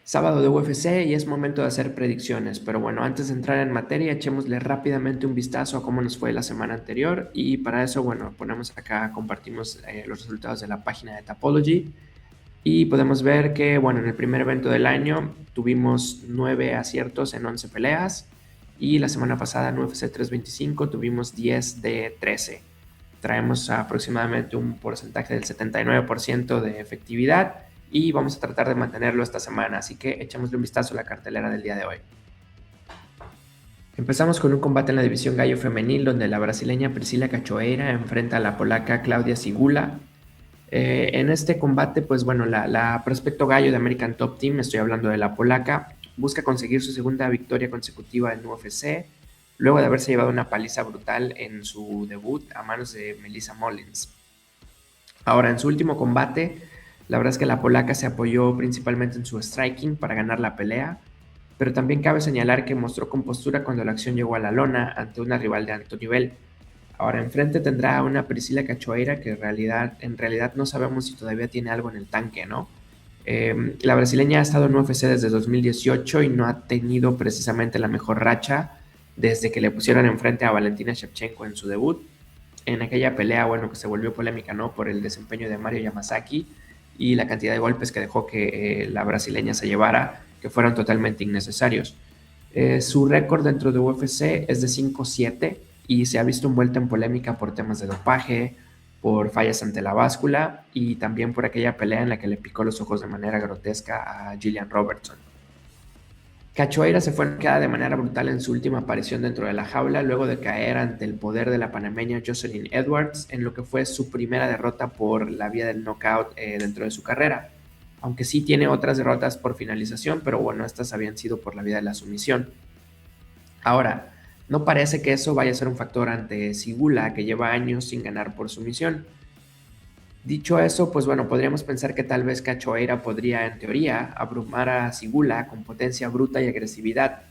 Sábado de UFC y es momento de hacer predicciones, pero bueno, antes de entrar en materia, echémosle rápidamente un vistazo a cómo nos fue la semana anterior y para eso, bueno, ponemos acá, compartimos los resultados de la página de Tapology y podemos ver que, bueno, en el primer evento del año tuvimos 9 aciertos en 11 peleas y la semana pasada en UFC 325 tuvimos 10 de 13. Traemos aproximadamente un porcentaje del 79% de efectividad y vamos a tratar de mantenerlo esta semana, así que echémosle un vistazo a la cartelera del día de hoy. Empezamos con un combate en la división gallo femenil donde la brasileña Priscila Cachoeira enfrenta a la polaca Claudia Sigula. En este combate, pues bueno, la prospecto gallo de American Top Team, estoy hablando de la polaca, busca conseguir su segunda victoria consecutiva en UFC, luego de haberse llevado una paliza brutal en su debut a manos de Melissa Mullins. Ahora, en su último combate, la verdad es que la polaca se apoyó principalmente en su striking para ganar la pelea, pero también cabe señalar que mostró compostura cuando la acción llegó a la lona ante una rival de alto nivel. Ahora enfrente tendrá a una Priscila Cachoeira que en realidad no sabemos si todavía tiene algo en el tanque, ¿no? La brasileña ha estado en UFC desde 2018 y no ha tenido precisamente la mejor racha desde que le pusieron enfrente a Valentina Shevchenko en su debut. En aquella pelea, bueno, que se volvió polémica, ¿no? Por el desempeño de Mario Yamasaki y la cantidad de golpes que dejó que la brasileña se llevara, que fueron totalmente innecesarios. Su récord dentro de UFC es de 5-7 y se ha visto envuelta en polémica por temas de dopaje, por fallas ante la báscula y también por aquella pelea en la que le picó los ojos de manera grotesca a Gillian Robertson. Cachoeira se fue noqueada de manera brutal en su última aparición dentro de la jaula, luego de caer ante el poder de la panameña Jocelyn Edwards en lo que fue su primera derrota por la vía del knockout dentro de su carrera. Aunque sí tiene otras derrotas por finalización, pero bueno, estas habían sido por la vía de la sumisión. Ahora, no parece que eso vaya a ser un factor ante Sigula, que lleva años sin ganar por sumisión. Dicho eso, pues bueno, podríamos pensar que tal vez Cachoeira podría, en teoría, abrumar a Sigula con potencia bruta y agresividad.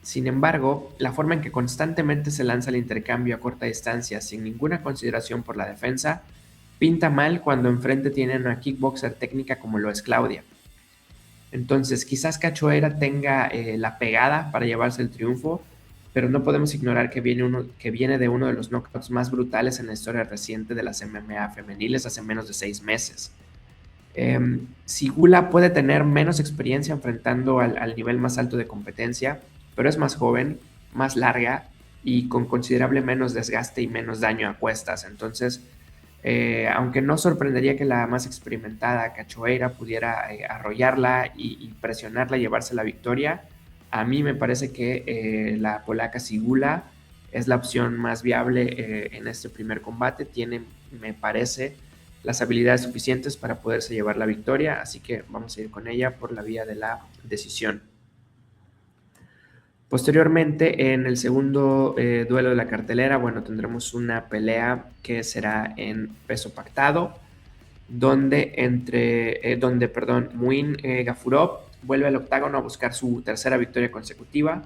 Sin embargo, la forma en que constantemente se lanza el intercambio a corta distancia sin ninguna consideración por la defensa, pinta mal cuando enfrente tienen una kickboxer técnica como lo es Claudia. Entonces, quizás Cachoeira tenga la pegada para llevarse el triunfo, pero no podemos ignorar que viene de uno de los knockouts más brutales en la historia reciente de las MMA femeniles hace menos de 6 meses. Sigula puede tener menos experiencia enfrentando al nivel más alto de competencia, pero es más joven, más larga y con considerable menos desgaste y menos daño a cuestas. Entonces, aunque no sorprendería que la más experimentada Cachoeira pudiera arrollarla y presionarla y llevarse la victoria, a mí me parece que la polaca Sigula es la opción más viable en este primer combate. Tiene, me parece, las habilidades suficientes para poderse llevar la victoria, así que vamos a ir con ella por la vía de la decisión. Posteriormente, en el segundo duelo de la cartelera, bueno, tendremos una pelea que será en peso pactado, donde Muin Gafurov vuelve al octágono a buscar su tercera victoria consecutiva,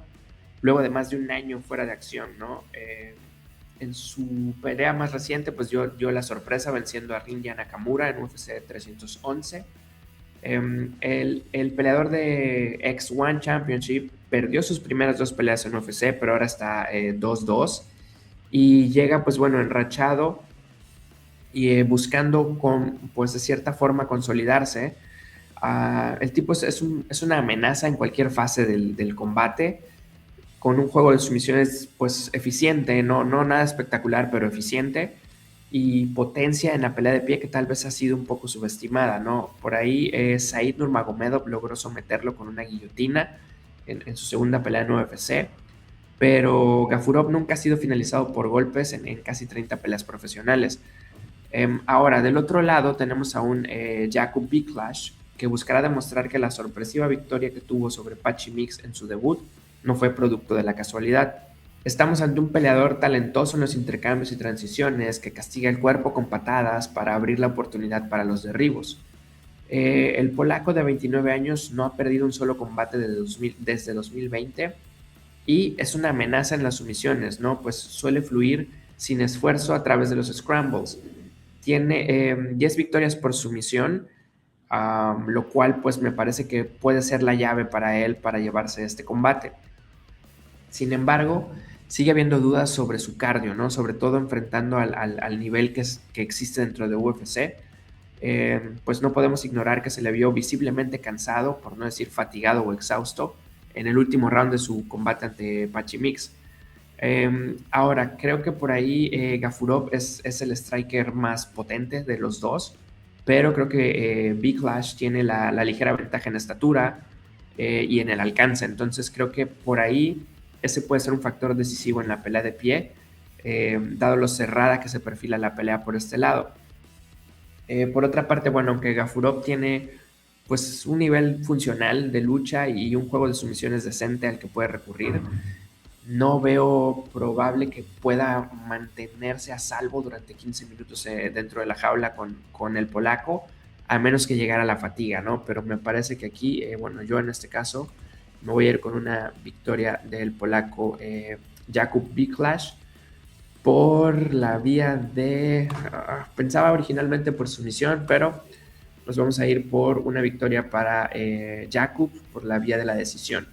luego de más de un año fuera de acción, ¿no? En su pelea más reciente, pues dio la sorpresa venciendo a Rinya Nakamura en UFC 311. El peleador de X1 Championship perdió sus primeras dos peleas en UFC, pero ahora está 2-2 y llega, pues bueno, enrachado y buscando pues de cierta forma consolidarse. El tipo es una amenaza en cualquier fase del combate, con un juego de sumisiones pues eficiente, no nada espectacular, pero eficiente, y potencia en la pelea de pie que tal vez ha sido un poco subestimada, ¿no? Por ahí Said Nurmagomedov logró someterlo con una guillotina en su segunda pelea en UFC, pero Gafurov nunca ha sido finalizado por golpes en casi 30 peleas profesionales. Ahora, del otro lado tenemos a un Jakub Biklash que buscará demostrar que la sorpresiva victoria que tuvo sobre Patchy Mix en su debut no fue producto de la casualidad. Estamos ante un peleador talentoso en los intercambios y transiciones que castiga el cuerpo con patadas para abrir la oportunidad para los derribos. El polaco de 29 años no ha perdido un solo combate desde 2020 y es una amenaza en las sumisiones, ¿no? Pues suele fluir sin esfuerzo a través de los scrambles. Tiene 10 victorias por sumisión, lo cual pues me parece que puede ser la llave para él para llevarse este combate. Sin embargo, sigue habiendo dudas sobre su cardio, ¿no? Sobre todo enfrentando al nivel que existe dentro de UFC. Pues no podemos ignorar que se le vio visiblemente cansado, por no decir fatigado o exhausto, en el último round de su combate ante Pachimix. Ahora, creo que por ahí Gafurov es el striker más potente de los dos, pero creo que Big Lash tiene la ligera ventaja en estatura y en el alcance. Entonces creo que por ahí ese puede ser un factor decisivo en la pelea de pie, dado lo cerrada que se perfila la pelea por este lado. Por otra parte, bueno, aunque Gafurov tiene pues un nivel funcional de lucha y un juego de sumisiones decente al que puede recurrir, no veo probable que pueda mantenerse a salvo durante 15 minutos dentro de la jaula con el polaco, a menos que llegara a la fatiga, ¿no? Pero me parece que aquí, bueno, yo en este caso me voy a ir con una victoria del polaco Jakub Biklash por la vía de... pensaba originalmente por sumisión, pero nos vamos a ir por una victoria para Jakub por la vía de la decisión.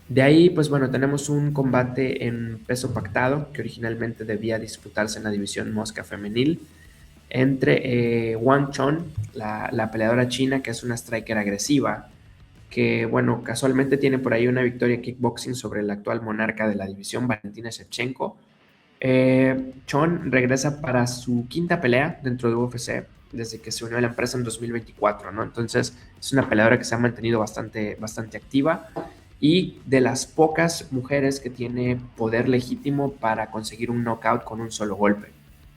De ahí, pues bueno, tenemos un combate en peso pactado que originalmente debía disputarse en la división mosca femenil entre Wang Chun, la peleadora china, que es una striker agresiva, que bueno, casualmente tiene por ahí una victoria en kickboxing sobre el actual monarca de la división, Valentina Shevchenko. Chun regresa para su quinta pelea dentro de UFC desde que se unió a la empresa en 2024, ¿no? Entonces es una peleadora que se ha mantenido bastante activa y de las pocas mujeres que tiene poder legítimo para conseguir un knockout con un solo golpe.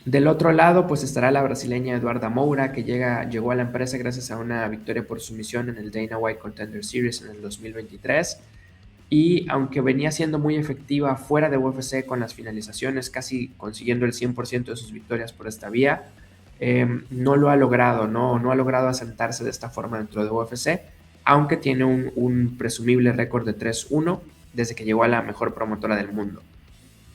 Del otro lado, pues estará la brasileña Eduarda Moura, que llegó a la empresa gracias a una victoria por sumisión en el Dana White Contender Series en el 2023. Y aunque venía siendo muy efectiva fuera de UFC con las finalizaciones, casi consiguiendo el 100% de sus victorias por esta vía, no lo ha logrado, no ha logrado asentarse de esta forma dentro de UFC, aunque tiene un presumible récord de 3-1 desde que llegó a la mejor promotora del mundo.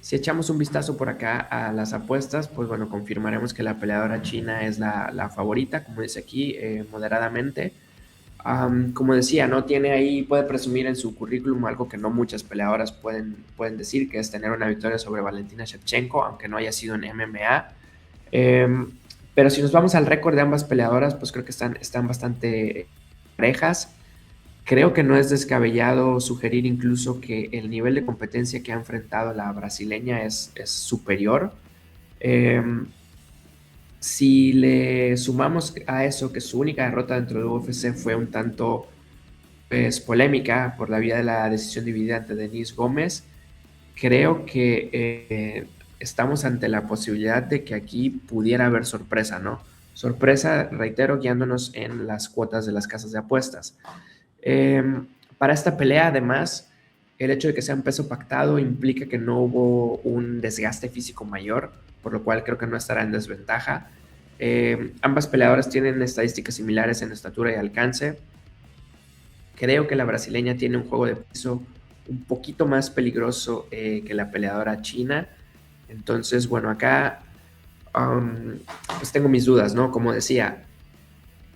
Si echamos un vistazo por acá a las apuestas, pues bueno, confirmaremos que la peleadora china es la favorita, como dice aquí, moderadamente. Como decía, ¿no? Tiene ahí, puede presumir en su currículum algo que no muchas peleadoras pueden decir, que es tener una victoria sobre Valentina Shevchenko, aunque no haya sido en MMA. Pero si nos vamos al récord de ambas peleadoras, pues creo que están bastante parejas. Creo que no es descabellado sugerir incluso que el nivel de competencia que ha enfrentado la brasileña es superior. Eh, si le sumamos a eso que su única derrota dentro de UFC fue un tanto pues, polémica por la vía de la decisión dividida ante Denise Gómez, creo que estamos ante la posibilidad de que aquí pudiera haber sorpresa, ¿no? Sorpresa, reitero, guiándonos en las cuotas de las casas de apuestas. Eh, para esta pelea, además, el hecho de que sea un peso pactado implica que no hubo un desgaste físico mayor, por lo cual creo que no estará en desventaja. Ambas peleadoras tienen estadísticas similares en estatura y alcance. Creo que la brasileña tiene un juego de piso un poquito más peligroso que la peleadora china. Entonces, bueno, acá pues tengo mis dudas, ¿no? Como decía,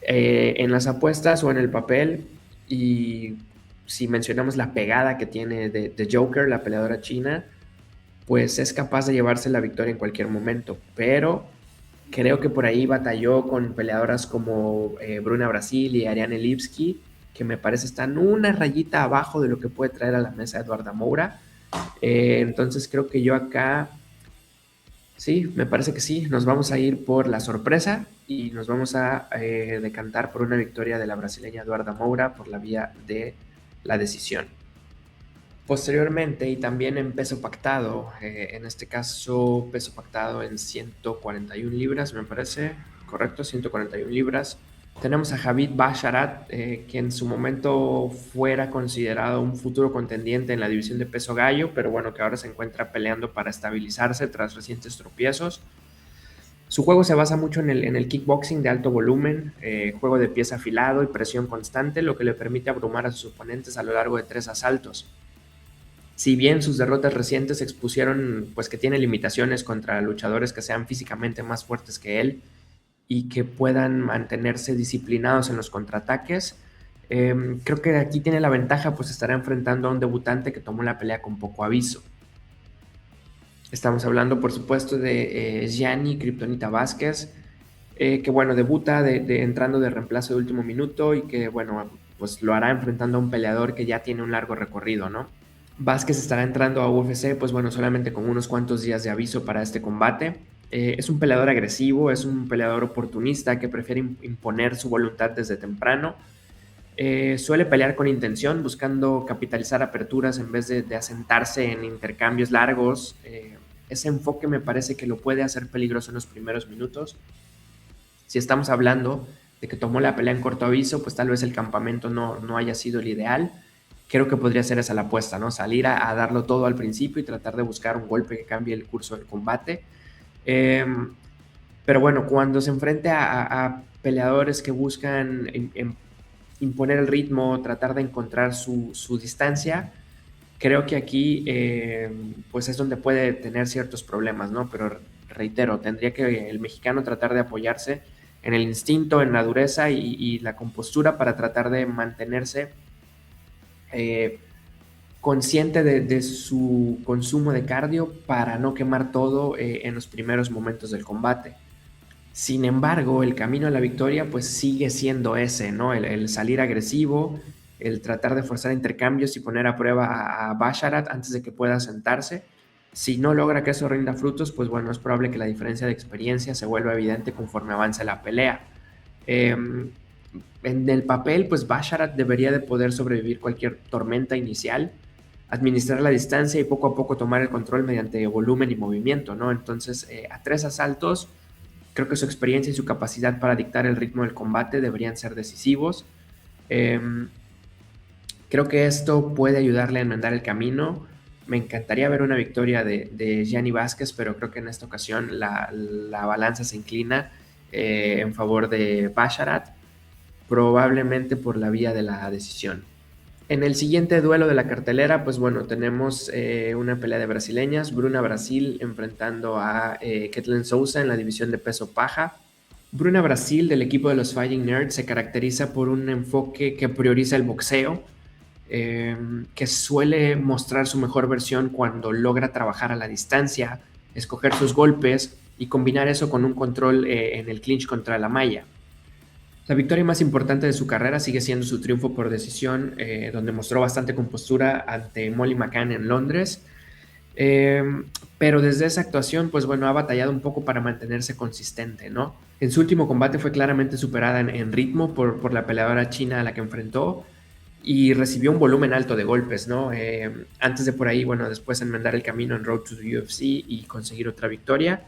en las apuestas o en el papel, y si mencionamos la pegada que tiene de Joker, la peleadora china, pues es capaz de llevarse la victoria en cualquier momento, pero creo que por ahí batalló con peleadoras como Bruna Brasil y Ariane Lipski, que me parece están una rayita abajo de lo que puede traer a la mesa Eduarda Moura. Entonces creo que yo acá, sí, me parece que sí, nos vamos a ir por la sorpresa y nos vamos a decantar por una victoria de la brasileña Eduarda Moura por la vía de la decisión. Posteriormente, y también en peso pactado, en este caso peso pactado en 141 libras, me parece, correcto, 141 libras. Tenemos a Javid Basharat, que en su momento fuera considerado un futuro contendiente en la división de peso gallo, pero bueno, que ahora se encuentra peleando para estabilizarse tras recientes tropiezos. Su juego se basa mucho en el kickboxing de alto volumen, juego de pies afilado y presión constante, lo que le permite abrumar a sus oponentes a lo largo de 3 asaltos. Si bien sus derrotas recientes expusieron pues que tiene limitaciones contra luchadores que sean físicamente más fuertes que él, y que puedan mantenerse disciplinados en los contraataques. Creo que aquí tiene la ventaja, pues estará enfrentando a un debutante que tomó la pelea con poco aviso. Estamos hablando, por supuesto, de Gianni Kryptonita Vázquez, que bueno, debuta entrando de reemplazo de último minuto y que bueno, pues lo hará enfrentando a un peleador que ya tiene un largo recorrido, ¿no? Vázquez estará entrando a UFC, pues bueno, solamente con unos cuantos días de aviso para este combate. Es un peleador agresivo, es un peleador oportunista que prefiere imponer su voluntad desde temprano. Suele pelear con intención, buscando capitalizar aperturas en vez de asentarse en intercambios largos. Ese enfoque me parece que lo puede hacer peligroso en los primeros minutos. Si estamos hablando de que tomó la pelea en corto aviso, pues tal vez el campamento no haya sido el ideal. Creo que podría ser esa la apuesta, ¿no? Salir a darlo todo al principio y tratar de buscar un golpe que cambie el curso del combate. Pero bueno, cuando se enfrente a peleadores que buscan imponer el ritmo, tratar de encontrar su distancia, creo que aquí pues es donde puede tener ciertos problemas, ¿no? Pero reitero, tendría que el mexicano tratar de apoyarse en el instinto, en la dureza y la compostura para tratar de mantenerse eh, consciente de su consumo de cardio para no quemar todo en los primeros momentos del combate. Sin embargo, el camino a la victoria pues sigue siendo ese, ¿no? El salir agresivo, el tratar de forzar intercambios y poner a prueba a Basharat antes de que pueda sentarse. Si no logra que eso rinda frutos, pues bueno, es probable que la diferencia de experiencia se vuelva evidente conforme avance la pelea. Eh, en el papel, pues Basharat debería de poder sobrevivir cualquier tormenta inicial, administrar la distancia y poco a poco tomar el control mediante volumen y movimiento, ¿no? Entonces, a 3 asaltos, creo que su experiencia y su capacidad para dictar el ritmo del combate deberían ser decisivos. Eh, Creo que esto puede ayudarle a enmendar el camino. Me encantaría ver una victoria de Gianni Vázquez, pero creo que en esta ocasión la balanza se inclina en favor de Basharat, probablemente por la vía de la decisión. En el siguiente duelo de la cartelera, pues bueno, tenemos una pelea de brasileñas, Bruna Brasil enfrentando a Ketlen Souza en la división de peso paja. Bruna Brasil, del equipo de los Fighting Nerds, se caracteriza por un enfoque que prioriza el boxeo, que suele mostrar su mejor versión cuando logra trabajar a la distancia, escoger sus golpes y combinar eso con un control en el clinch contra la malla. La victoria más importante de su carrera sigue siendo su triunfo por decisión, donde mostró bastante compostura ante Molly McCann en Londres. Eh, pero desde esa actuación, pues bueno, ha batallado un poco para mantenerse consistente, ¿no? En su último combate fue claramente superada en ritmo por la peleadora china a la que enfrentó y recibió un volumen alto de golpes, ¿no? Antes de por ahí, bueno, después enmendar el camino en Road to the UFC y conseguir otra victoria.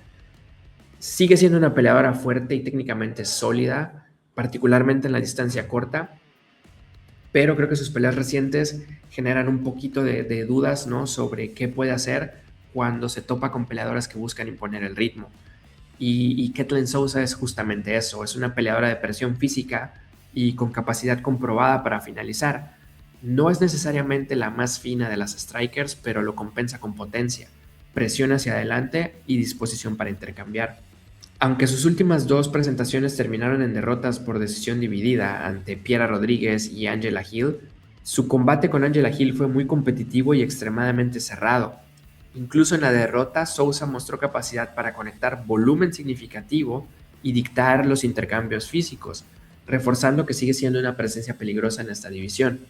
Sigue siendo una peleadora fuerte y técnicamente sólida, particularmente en la distancia corta, pero creo que sus peleas recientes generan un poquito de dudas, ¿no? Sobre qué puede hacer cuando se topa con peleadoras que buscan imponer el ritmo. Y Ketlen Souza es justamente eso, es una peleadora de presión física y con capacidad comprobada para finalizar. No es necesariamente la más fina de las strikers, pero lo compensa con potencia, presión hacia adelante y disposición para intercambiar. Aunque sus últimas dos presentaciones terminaron en derrotas por decisión dividida ante Piera Rodríguez y Angela Hill, su combate con Angela Hill fue muy competitivo y extremadamente cerrado. Incluso en la derrota, Souza mostró capacidad para conectar volumen significativo y dictar los intercambios físicos, reforzando que sigue siendo una presencia peligrosa en esta división.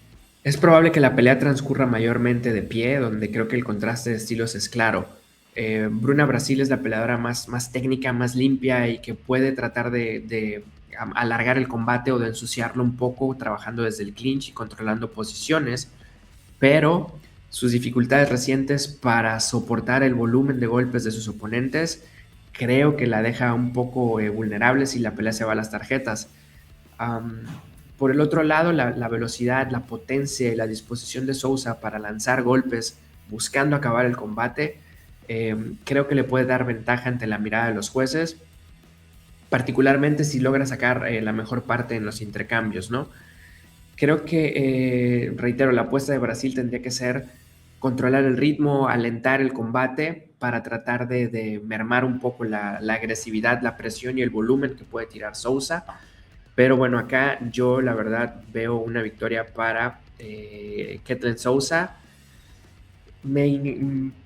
Es probable que la pelea transcurra mayormente de pie, donde creo que el contraste de estilos es claro. Bruna Brasil es la peleadora más técnica, más limpia y que puede tratar de alargar el combate o de ensuciarlo un poco, trabajando desde el clinch y controlando posiciones, pero sus dificultades recientes para soportar el volumen de golpes de sus oponentes creo que la deja un poco vulnerable si la pelea se va a las tarjetas. Um, por el otro lado, la velocidad, la potencia y la disposición de Souza para lanzar golpes buscando acabar el combate, creo que le puede dar ventaja ante la mirada de los jueces, particularmente si logra sacar la mejor parte en los intercambios, ¿no? Creo que, reitero, la apuesta de Brasil tendría que ser controlar el ritmo, alentar el combate para tratar de mermar un poco la agresividad, la presión y el volumen que puede tirar Sousa. Pero bueno, acá yo la verdad veo una victoria para Ketlen Sousa.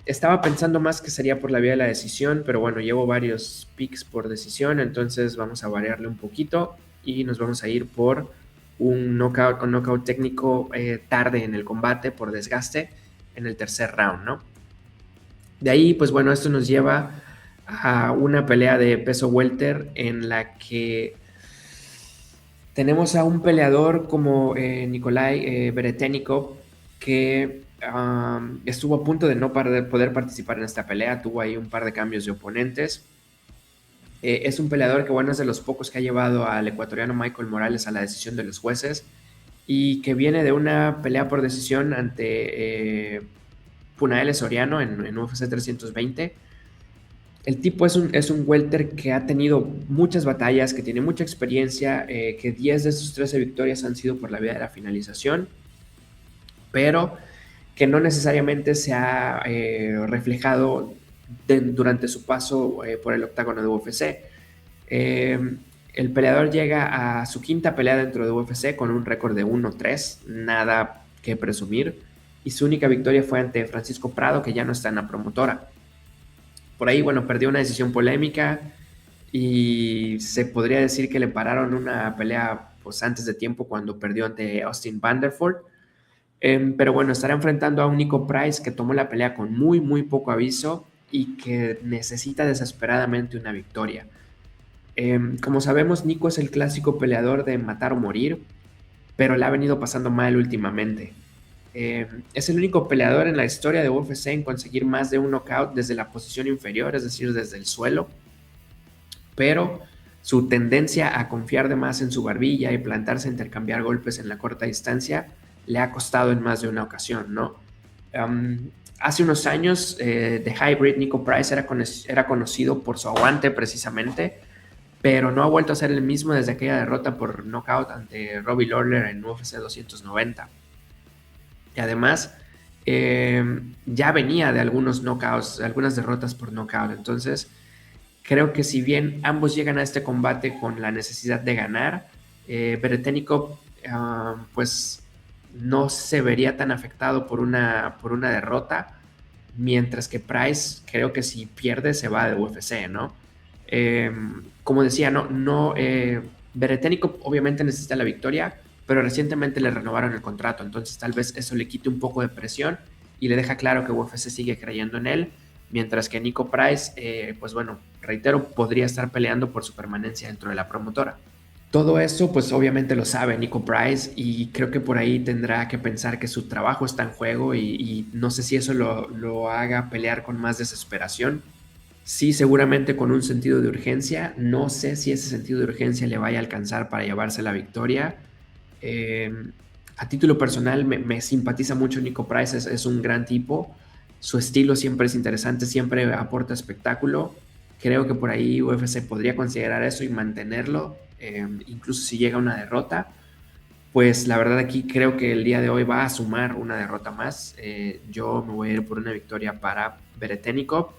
Estaba pensando más que sería por la vía de la decisión, pero bueno, llevo varios picks por decisión, entonces vamos a variarle un poquito y nos vamos a ir por un knockout técnico tarde en el combate por desgaste en el tercer round, ¿no? De ahí, pues bueno, esto nos lleva a una pelea de peso welter en la que tenemos a un peleador como Nikolai Veretennikov que estuvo a punto de no poder participar en esta pelea, tuvo ahí un par de cambios de oponentes. Es un peleador que, bueno, es de los pocos que ha llevado al ecuatoriano Michael Morales a la decisión de los jueces y que viene de una pelea por decisión ante Punael Soriano en UFC 320. El tipo es un welter que ha tenido muchas batallas, que tiene mucha experiencia, que 10 de sus 13 victorias han sido por la vía de la finalización, pero que no necesariamente se ha reflejado durante su paso por el octágono de UFC. El peleador llega a su quinta pelea dentro de UFC con un récord de 1-3, nada que presumir, y su única victoria fue ante Francisco Prado, que ya no está en la promotora. Por ahí, bueno, perdió una decisión polémica y se podría decir que le pararon una pelea pues antes de tiempo cuando perdió ante Austin Vanderford. Pero bueno, estará enfrentando a un Nico Price que tomó la pelea con muy, muy poco aviso y que necesita desesperadamente una victoria. Como sabemos, Nico es el clásico peleador de matar o morir, pero le ha venido pasando mal últimamente. Es el único peleador en la historia de UFC en conseguir más de un knockout desde la posición inferior, es decir, desde el suelo, pero su tendencia a confiar de más en su barbilla y plantarse a intercambiar golpes en la corta distancia le ha costado en más de una ocasión, ¿no? Hace unos años, The Hybrid Nico Price era conocido por su aguante precisamente, pero no ha vuelto a ser el mismo desde aquella derrota por knockout ante Robbie Lawler en UFC 290. Y además, ya venía de algunos knockouts, algunas derrotas por knockout. Entonces, creo que si bien ambos llegan a este combate con la necesidad de ganar, Veretennikov pues no se vería tan afectado por una derrota, mientras que Price creo que si pierde se va de UFC, ¿no? Como decía, Veretennikov obviamente necesita la victoria, pero recientemente le renovaron el contrato, entonces tal vez eso le quite un poco de presión y le deja claro que UFC sigue creyendo en él, mientras que Nico Price, pues bueno, reitero, podría estar peleando por su permanencia dentro de la promotora. Todo eso, pues obviamente lo sabe Nico Price y creo que por ahí tendrá que pensar que su trabajo está en juego y no sé si eso lo haga pelear con más desesperación. Sí, seguramente con un sentido de urgencia. No sé si ese sentido de urgencia le vaya a alcanzar para llevarse la victoria. Eh, a título personal me simpatiza mucho Nico Price, es un gran tipo. Su estilo siempre es interesante, siempre aporta espectáculo. Creo que por ahí UFC podría considerar eso y mantenerlo, incluso si llega una derrota. Pues la verdad aquí creo que el día de hoy va a sumar una derrota más. Yo me voy a ir por una victoria para Veretennikov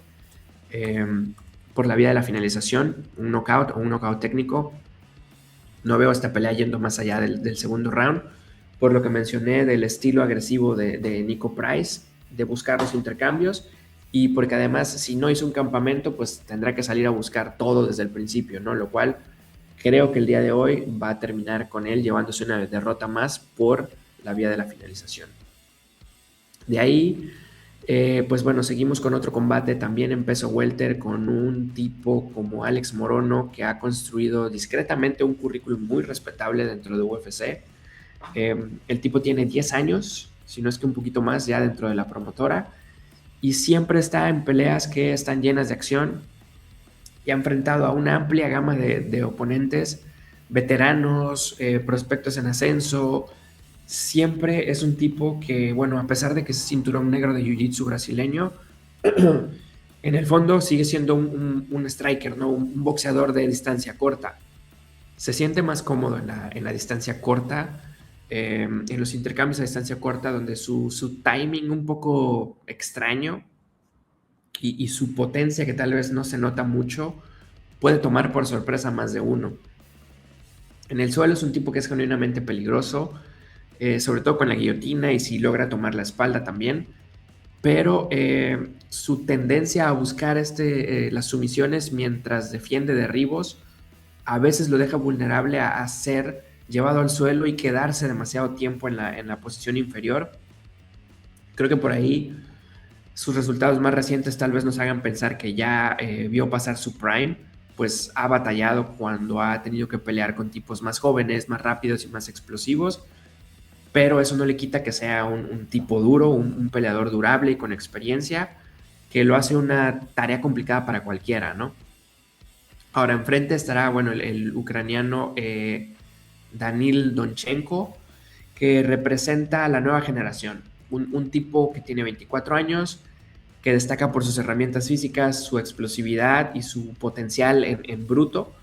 eh, por la vía de la finalización, un knockout o un knockout técnico. No veo esta pelea yendo más allá del segundo round, por lo que mencioné del estilo agresivo de Nico Price, de buscar los intercambios y porque además si no hizo un campamento, pues tendrá que salir a buscar todo desde el principio, ¿no? Lo cual creo que el día de hoy va a terminar con él llevándose una derrota más por la vía de la finalización. De ahí, pues bueno, seguimos con otro combate también en peso welter con un tipo como Alex Morono que ha construido discretamente un currículum muy respetable dentro de UFC. El tipo tiene 10 años, si no es que un poquito más ya dentro de la promotora y siempre está en peleas que están llenas de acción y ha enfrentado a una amplia gama de oponentes, veteranos, prospectos en ascenso. Siempre es un tipo que, bueno, a pesar de que es cinturón negro de Jiu-Jitsu brasileño, en el fondo sigue siendo un striker, ¿no? Un boxeador de distancia corta. Se siente más cómodo en la distancia corta, en los intercambios a distancia corta, donde su timing un poco extraño y su potencia, que tal vez no se nota mucho, puede tomar por sorpresa a más de uno. En el suelo es un tipo que es genuinamente peligroso, sobre todo con la guillotina y si logra tomar la espalda también, pero su tendencia a buscar las sumisiones mientras defiende derribos a veces lo deja vulnerable a ser llevado al suelo y quedarse demasiado tiempo en la posición inferior. Creo que por ahí sus resultados más recientes tal vez nos hagan pensar que ya vio pasar su prime, pues ha batallado cuando ha tenido que pelear con tipos más jóvenes, más rápidos y más explosivos, pero eso no le quita que sea un tipo duro, un peleador durable y con experiencia, que lo hace una tarea complicada para cualquiera, ¿no? Ahora, enfrente estará, bueno, el ucraniano Danil Donchenko, que representa a la nueva generación. Un tipo que tiene 24 años, que destaca por sus herramientas físicas, su explosividad y su potencial en bruto,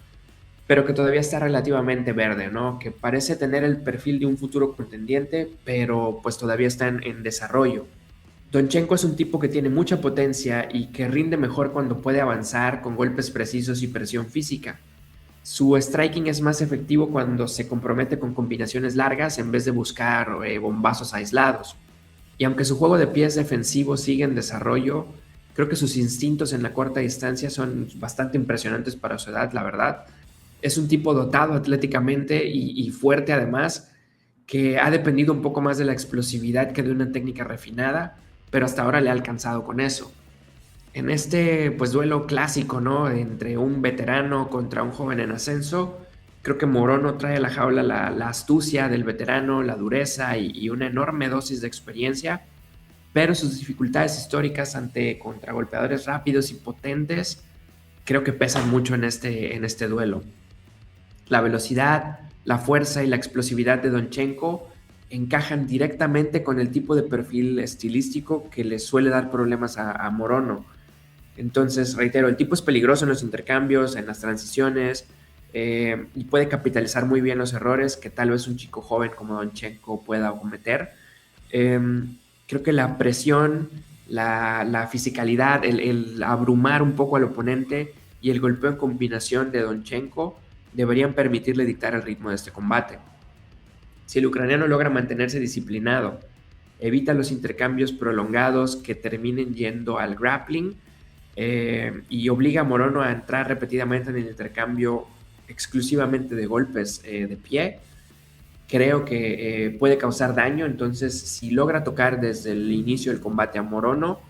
pero que todavía está relativamente verde, ¿no? Que parece tener el perfil de un futuro contendiente, pero pues todavía está en desarrollo. Donchenko es un tipo que tiene mucha potencia y que rinde mejor cuando puede avanzar con golpes precisos y presión física. Su striking es más efectivo cuando se compromete con combinaciones largas en vez de buscar bombazos aislados. Y aunque su juego de pies defensivo sigue en desarrollo, creo que sus instintos en la corta distancia son bastante impresionantes para su edad, la verdad. Es un tipo dotado atléticamente y fuerte además, que ha dependido un poco más de la explosividad que de una técnica refinada, pero hasta ahora le ha alcanzado con eso. En este pues duelo clásico, ¿no? Entre un veterano contra un joven en ascenso, creo que Morono trae a la jaula la astucia del veterano, la dureza y una enorme dosis de experiencia, pero sus dificultades históricas ante contragolpeadores rápidos y potentes creo que pesan mucho en este duelo. La velocidad, la fuerza y la explosividad de Donchenko encajan directamente con el tipo de perfil estilístico que le suele dar problemas a Morono. Entonces, reitero, el tipo es peligroso en los intercambios, en las transiciones, y puede capitalizar muy bien los errores que tal vez un chico joven como Donchenko pueda cometer. Eh, Creo que la presión, la fisicalidad, el abrumar un poco al oponente y el golpeo en combinación de Donchenko deberían permitirle dictar el ritmo de este combate. Si el ucraniano logra mantenerse disciplinado, evita los intercambios prolongados que terminen yendo al grappling, y obliga a Morono a entrar repetidamente en el intercambio exclusivamente de golpes de pie, creo que puede causar daño. Entonces, si logra tocar desde el inicio del combate a Morono,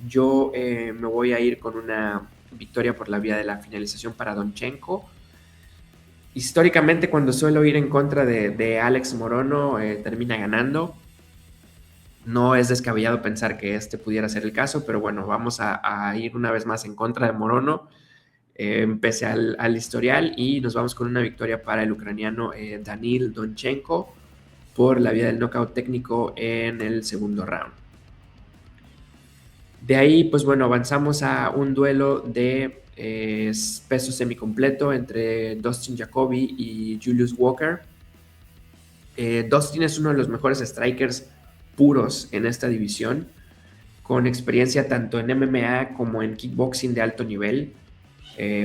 yo me voy a ir con una victoria por la vía de la finalización para Donchenko. Históricamente, cuando suelo ir en contra de Alex Morono, termina ganando. No es descabellado pensar que este pudiera ser el caso, pero bueno, vamos a ir una vez más en contra de Morono, pese al historial, y nos vamos con una victoria para el ucraniano Danil Donchenko por la vía del knockout técnico en el segundo round. De ahí, pues bueno, avanzamos a un duelo de peso semicompleto entre Dustin Jacoby y Julius Walker. Dustin es uno de los mejores strikers puros en esta división, con experiencia tanto en MMA como en kickboxing de alto nivel.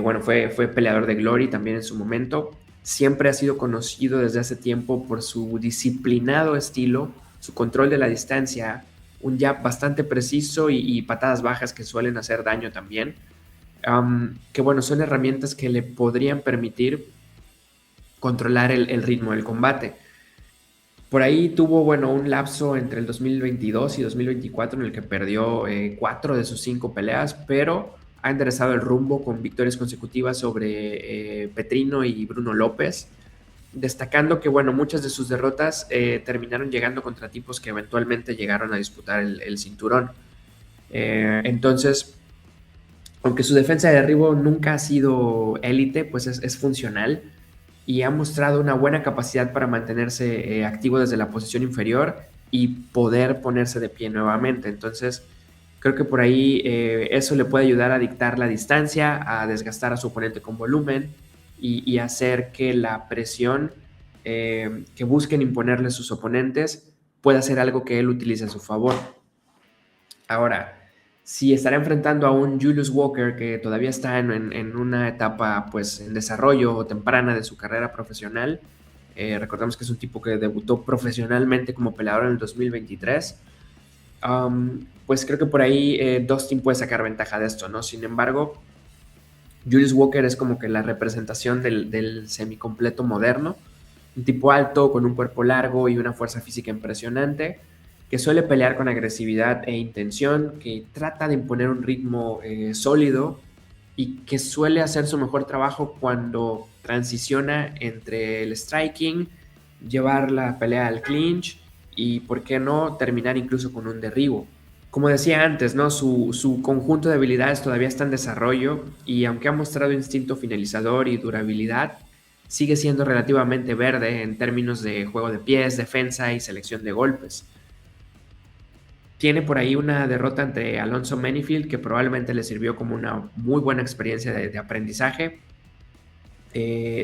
Bueno, fue peleador de Glory también en su momento. Siempre ha sido conocido desde hace tiempo por su disciplinado estilo, su control de la distancia, un jab bastante preciso y patadas bajas que suelen hacer daño también. Que bueno, son herramientas que le podrían permitir controlar el ritmo del combate. Por ahí tuvo, bueno, un lapso entre el 2022 y 2024 en el que perdió 4 de sus 5 peleas, pero ha enderezado el rumbo con victorias consecutivas sobre Petrino y Bruno López, destacando que, bueno, muchas de sus derrotas terminaron llegando contra tipos que eventualmente llegaron a disputar el cinturón. Entonces, aunque su defensa de derribo nunca ha sido élite, pues es funcional y ha mostrado una buena capacidad para mantenerse activo desde la posición inferior y poder ponerse de pie nuevamente. Entonces, creo que por ahí eso le puede ayudar a dictar la distancia, a desgastar a su oponente con volumen y hacer que la presión que busquen imponerle a sus oponentes, pueda ser algo que él utilice a su favor. Ahora, si estará enfrentando a un Julius Walker que todavía está en una etapa pues en desarrollo o temprana de su carrera profesional, recordemos que es un tipo que debutó profesionalmente como peleador en el 2023, pues creo que por ahí Dustin puede sacar ventaja de esto, ¿no? Sin embargo, Julius Walker es como que la representación del semicompleto moderno, un tipo alto, con un cuerpo largo y una fuerza física impresionante, que suele pelear con agresividad e intención, que trata de imponer un ritmo sólido y que suele hacer su mejor trabajo cuando transiciona entre el striking, llevar la pelea al clinch y, por qué no, terminar incluso con un derribo. Como decía antes, ¿no? Su conjunto de habilidades todavía está en desarrollo y aunque ha mostrado instinto finalizador y durabilidad, sigue siendo relativamente verde en términos de juego de pies, defensa y selección de golpes. Tiene por ahí una derrota ante Alonso Menifield que probablemente le sirvió como una muy buena experiencia de aprendizaje,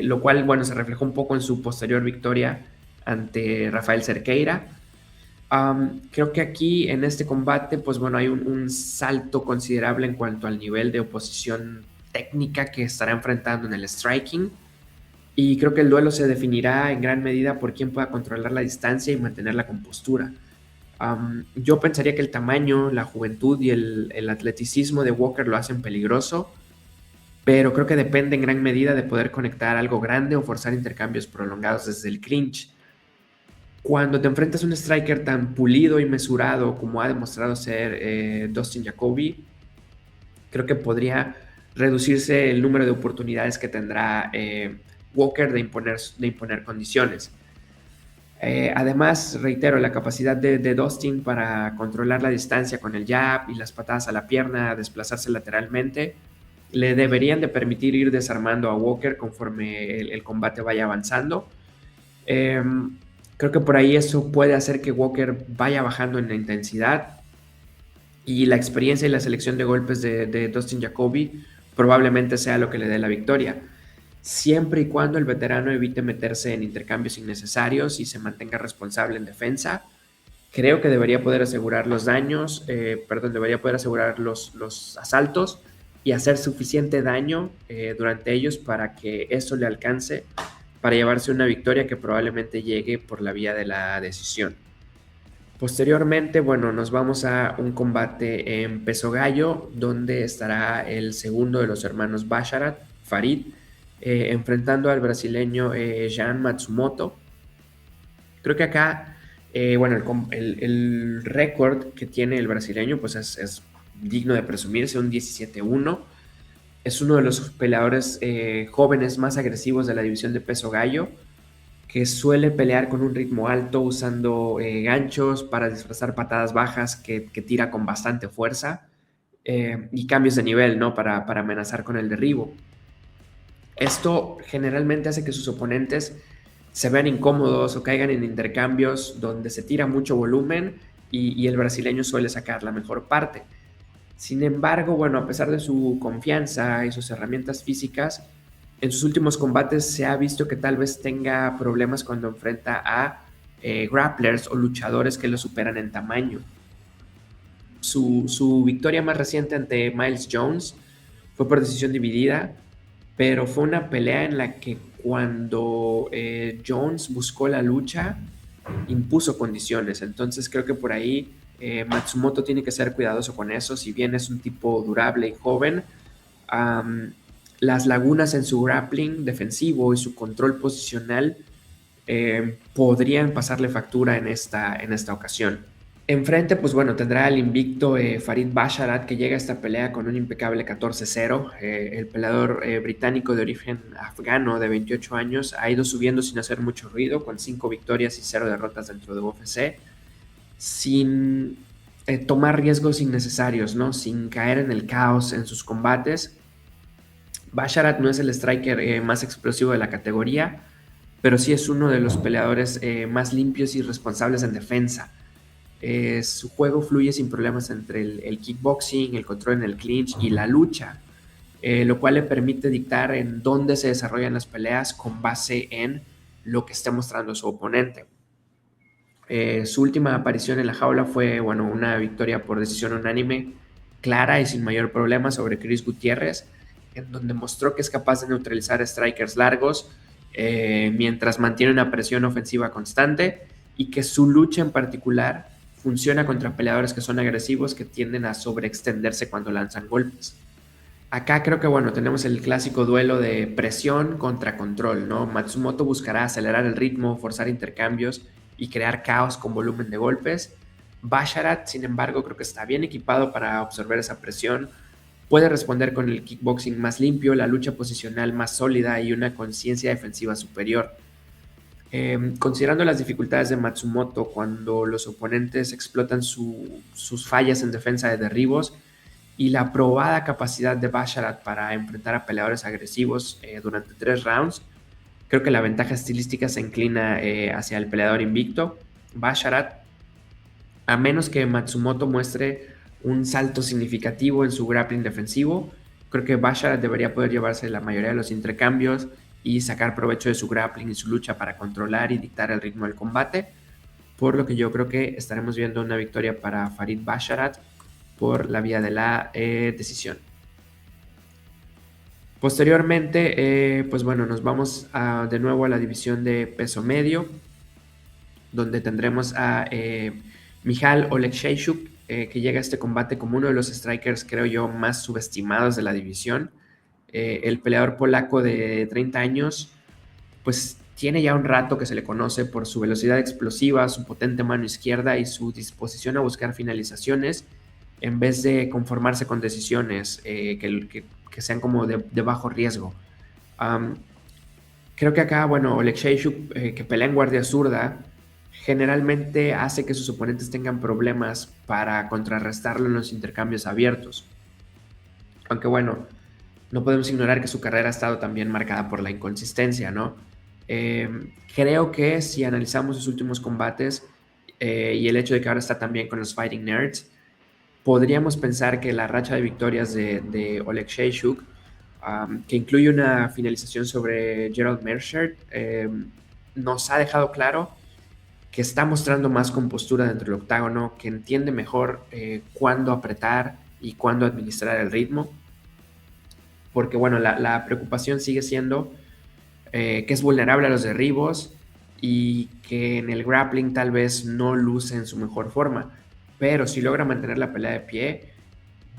lo cual, bueno, se reflejó un poco en su posterior victoria ante Rafael Cerqueira. Creo que aquí en este combate, pues bueno, hay un salto considerable en cuanto al nivel de oposición técnica que estará enfrentando en el striking. Y creo que el duelo se definirá en gran medida por quién pueda controlar la distancia y mantener la compostura. Yo pensaría que el tamaño, la juventud y el atleticismo de Walker lo hacen peligroso, pero creo que depende en gran medida de poder conectar algo grande o forzar intercambios prolongados desde el clinch. Cuando te enfrentas a un striker tan pulido y mesurado como ha demostrado ser Dustin Jacoby, creo que podría reducirse el número de oportunidades que tendrá Walker de imponer condiciones. Además, reitero, la capacidad de Dustin para controlar la distancia con el jab y las patadas a la pierna, desplazarse lateralmente, le deberían de permitir ir desarmando a Walker conforme el combate vaya avanzando. Creo que por ahí eso puede hacer que Walker vaya bajando en la intensidad y la experiencia y la selección de golpes de Dustin Jacoby probablemente sea lo que le dé la victoria, siempre y cuando el veterano evite meterse en intercambios innecesarios y se mantenga responsable en defensa. Creo que debería poder asegurar los daños, debería poder asegurar los asaltos y hacer suficiente daño durante ellos para que eso le alcance para llevarse una victoria que probablemente llegue por la vía de la decisión. Posteriormente, bueno, nos vamos a un combate en peso gallo, donde estará el segundo de los hermanos Basharat, Farid, enfrentando al brasileño Jean Matsumoto. Creo que acá, bueno, el récord que tiene el brasileño, pues es digno de presumirse, un 17-1. Es uno de los peleadores jóvenes más agresivos de la división de peso gallo, que suele pelear con un ritmo alto usando ganchos para disfrazar patadas bajas que tira con bastante fuerza y cambios de nivel, ¿no? Para amenazar con el derribo. Esto generalmente hace que sus oponentes se vean incómodos o caigan en intercambios donde se tira mucho volumen y el brasileño suele sacar la mejor parte. Sin embargo, bueno, a pesar de su confianza y sus herramientas físicas, en sus últimos combates se ha visto que tal vez tenga problemas cuando enfrenta a grapplers o luchadores que lo superan en tamaño. Su victoria más reciente ante Miles Jones fue por decisión dividida, pero fue una pelea en la que cuando Jones buscó la lucha, impuso condiciones. Entonces creo que por ahí Matsumoto tiene que ser cuidadoso con eso. Si bien es un tipo durable y joven, las lagunas en su grappling defensivo y su control posicional podrían pasarle factura en esta ocasión. Enfrente, pues bueno, tendrá el invicto Farid Basharat, que llega a esta pelea con un impecable 14-0. El peleador británico de origen afgano de 28 años ha ido subiendo sin hacer mucho ruido, con 5 victorias y 0 derrotas dentro de UFC, sin tomar riesgos innecesarios, ¿no? Sin caer en el caos en sus combates. Basharat no es el striker más explosivo de la categoría, pero sí es uno de los peleadores más limpios y responsables en defensa. Su juego fluye sin problemas entre el kickboxing, el control en el clinch y la lucha, lo cual le permite dictar en dónde se desarrollan las peleas con base en lo que esté mostrando su oponente. Su última aparición en la jaula fue, bueno, una victoria por decisión unánime, clara y sin mayor problema sobre Chris Gutiérrez, en donde mostró que es capaz de neutralizar strikers largos mientras mantiene una presión ofensiva constante y que su lucha en particular funciona contra peleadores que son agresivos, que tienden a sobreextenderse cuando lanzan golpes. Acá creo que, bueno, tenemos el clásico duelo de presión contra control, ¿no? Matsumoto buscará acelerar el ritmo, forzar intercambios y crear caos con volumen de golpes. Basharat, sin embargo, creo que está bien equipado para absorber esa presión. Puede responder con el kickboxing más limpio, la lucha posicional más sólida y una conciencia defensiva superior. Considerando las dificultades de Matsumoto cuando los oponentes explotan sus fallas en defensa de derribos, y la probada capacidad de Basharat para enfrentar a peleadores agresivos durante 3 rounds, creo que la ventaja estilística se inclina hacia el peleador invicto, Basharat, a menos que Matsumoto muestre un salto significativo en su grappling defensivo. Creo que Basharat debería poder llevarse la mayoría de los intercambios y sacar provecho de su grappling y su lucha para controlar y dictar el ritmo del combate, por lo que yo creo que estaremos viendo una victoria para Farid Basharat por la vía de la decisión. Posteriormente, pues bueno, nos vamos de nuevo a la división de peso medio, donde tendremos a Michal Oleksiejczuk, que llega a este combate como uno de los strikers, creo yo, más subestimados de la división. El peleador polaco de 30 años, pues tiene ya un rato que se le conoce por su velocidad explosiva, su potente mano izquierda y su disposición a buscar finalizaciones en vez de conformarse con decisiones que sean como de bajo riesgo. Um, Creo que acá, bueno, Oleksiejczuk, que pelea en guardia zurda, generalmente hace que sus oponentes tengan problemas para contrarrestarlo en los intercambios abiertos. Aunque bueno, no podemos ignorar que su carrera ha estado también marcada por la inconsistencia, ¿no? Creo que si analizamos sus últimos combates y el hecho de que ahora está también con los Fighting Nerds, podríamos pensar que la racha de victorias de Oleksiejczuk, que incluye una finalización sobre Gerald Meerschaert, nos ha dejado claro que está mostrando más compostura dentro del octágono, que entiende mejor cuándo apretar y cuándo administrar el ritmo, porque bueno, la preocupación sigue siendo que es vulnerable a los derribos y que en el grappling tal vez no luce en su mejor forma, pero si logra mantener la pelea de pie,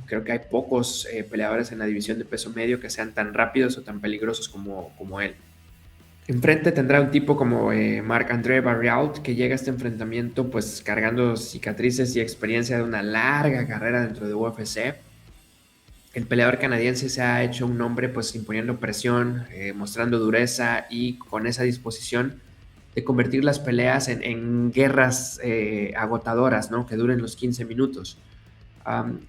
creo que hay pocos peleadores en la división de peso medio que sean tan rápidos o tan peligrosos como él. Enfrente tendrá un tipo como Marc-André Barriault, que llega a este enfrentamiento pues cargando cicatrices y experiencia de una larga carrera dentro de UFC. El peleador canadiense se ha hecho un nombre pues imponiendo presión, mostrando dureza y con esa disposición de convertir las peleas en guerras agotadoras, ¿no? Que duren los 15 minutos.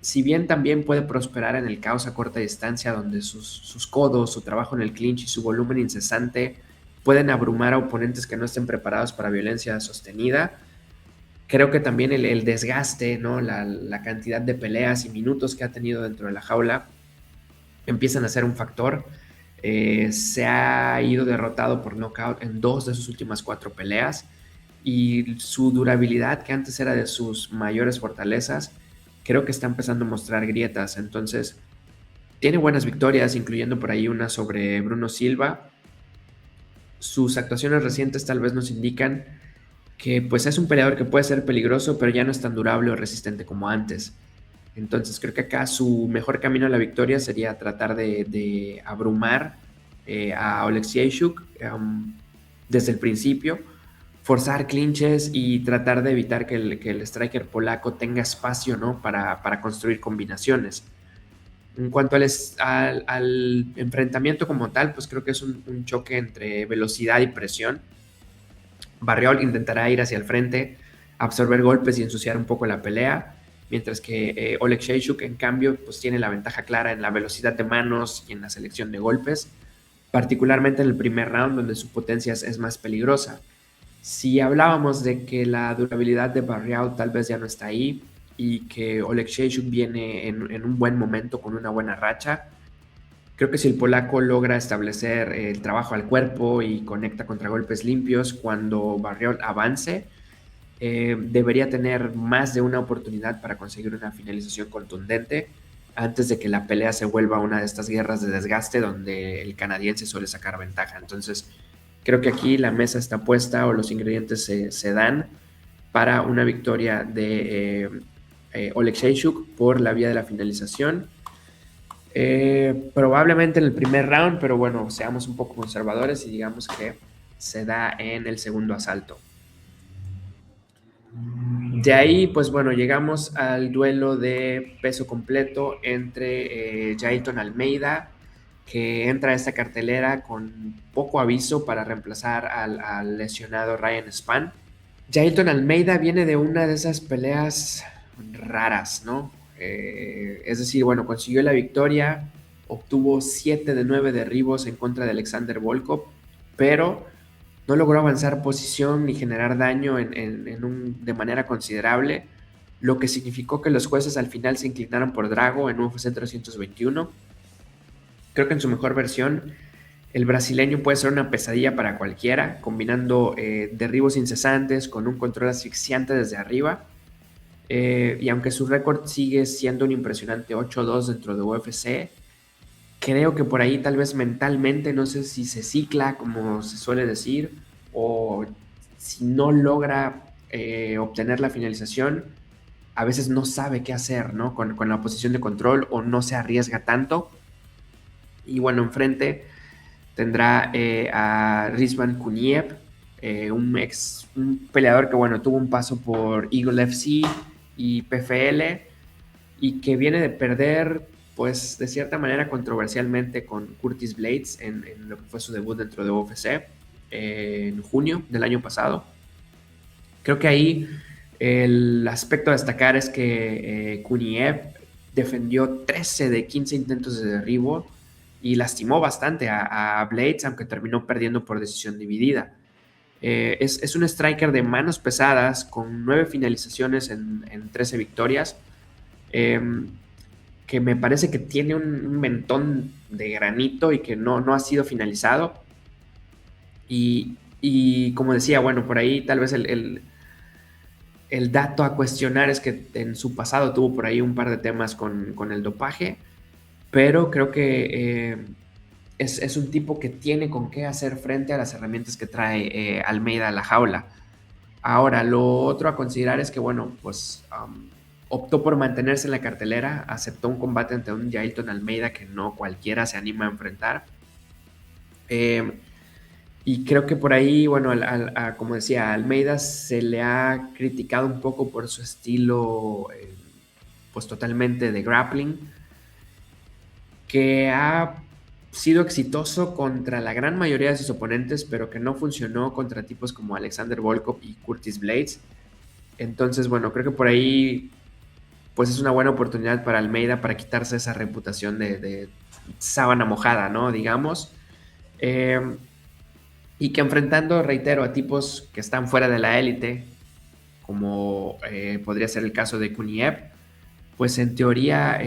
Si bien también puede prosperar en el caos a corta distancia, donde sus codos, su trabajo en el clinch y su volumen incesante pueden abrumar a oponentes que no estén preparados para violencia sostenida, creo que también el desgaste, ¿no? La cantidad de peleas y minutos que ha tenido dentro de la jaula empiezan a ser un factor. Se ha ido derrotado por nocaut en 2 de sus últimas 4 peleas y su durabilidad, que antes era de sus mayores fortalezas, creo que está empezando a mostrar grietas. Entonces, tiene buenas victorias, incluyendo por ahí una sobre Bruno Silva. Sus actuaciones recientes tal vez nos indican que pues es un peleador que puede ser peligroso, pero ya no es tan durable o resistente como antes. Entonces creo que acá su mejor camino a la victoria sería tratar de abrumar a Oleksiejczuk desde el principio, forzar clinches y tratar de evitar que el striker polaco tenga espacio, ¿no? para construir combinaciones. En cuanto al enfrentamiento como tal, pues creo que es un choque entre velocidad y presión. Barriol intentará ir hacia el frente, absorber golpes y ensuciar un poco la pelea, mientras que Oleksiejczuk, en cambio, pues tiene la ventaja clara en la velocidad de manos y en la selección de golpes, particularmente en el primer round, donde su potencia es más peligrosa. Si hablábamos de que la durabilidad de Barriol tal vez ya no está ahí y que Oleksiejczuk viene en un buen momento con una buena racha, Creo que si el polaco logra establecer el trabajo al cuerpo y conecta contra golpes limpios cuando Barriol avance, debería tener más de una oportunidad para conseguir una finalización contundente antes de que la pelea se vuelva una de estas guerras de desgaste donde el canadiense suele sacar ventaja. Entonces, creo que aquí la mesa está puesta o los ingredientes se dan para una victoria de Oleg Seychuk por la vía de la finalización. Probablemente en el primer round, pero bueno, seamos un poco conservadores y digamos que se da en el segundo asalto. De ahí, pues bueno, llegamos al duelo de peso completo entre Jailton Almeida, que entra a esta cartelera con poco aviso para reemplazar al lesionado Ryan Spann. Jailton Almeida viene de una de esas peleas raras, ¿no? Es decir, bueno, consiguió la victoria, obtuvo 7 de 9 derribos en contra de Alexander Volkov, pero no logró avanzar posición ni generar daño de manera considerable, lo que significó que los jueces al final se inclinaron por Drago en UFC 321. Creo que en su mejor versión el brasileño puede ser una pesadilla para cualquiera, combinando derribos incesantes con un control asfixiante desde arriba. Y aunque su récord sigue siendo un impresionante 8-2 dentro de UFC, creo que por ahí tal vez mentalmente, no sé si se cicla, como se suele decir, o si no logra obtener la finalización, a veces no sabe qué hacer, ¿no? Con la posición de control o no se arriesga tanto. Y bueno, enfrente tendrá a Rizvan Kuniev, un peleador que, bueno, tuvo un paso por Eagle FC y PFL y que viene de perder, pues, de cierta manera controversialmente con Curtis Blades en lo que fue su debut dentro de UFC en junio del año pasado. Creo que ahí el aspecto a destacar es que Kuniev defendió 13 de 15 intentos de derribo y lastimó bastante a Blades, aunque terminó perdiendo por decisión dividida. Es un striker de manos pesadas con 9 finalizaciones en 13 victorias, eh, que me parece que tiene un mentón de granito y que no ha sido finalizado. Y como decía, bueno, por ahí tal vez el dato a cuestionar es que en su pasado tuvo por ahí un par de temas con el dopaje, pero creo que es un tipo que tiene con qué hacer frente a las herramientas que trae Almeida a la jaula. Ahora, lo otro a considerar es que, bueno, pues optó por mantenerse en la cartelera, aceptó un combate ante un Jailton Almeida que no cualquiera se anima a enfrentar. Y creo que por ahí, bueno, como decía, a Almeida se le ha criticado un poco por su estilo, pues totalmente de grappling, que ha sido exitoso contra la gran mayoría de sus oponentes, pero que no funcionó contra tipos como Alexander Volkov y Curtis Blades. Entonces, bueno, creo que por ahí, pues es una buena oportunidad para Almeida para quitarse esa reputación de sábana mojada, ¿no? Digamos. Y que enfrentando, reitero, a tipos que están fuera de la élite, como podría ser el caso de Kuniev, pues en teoría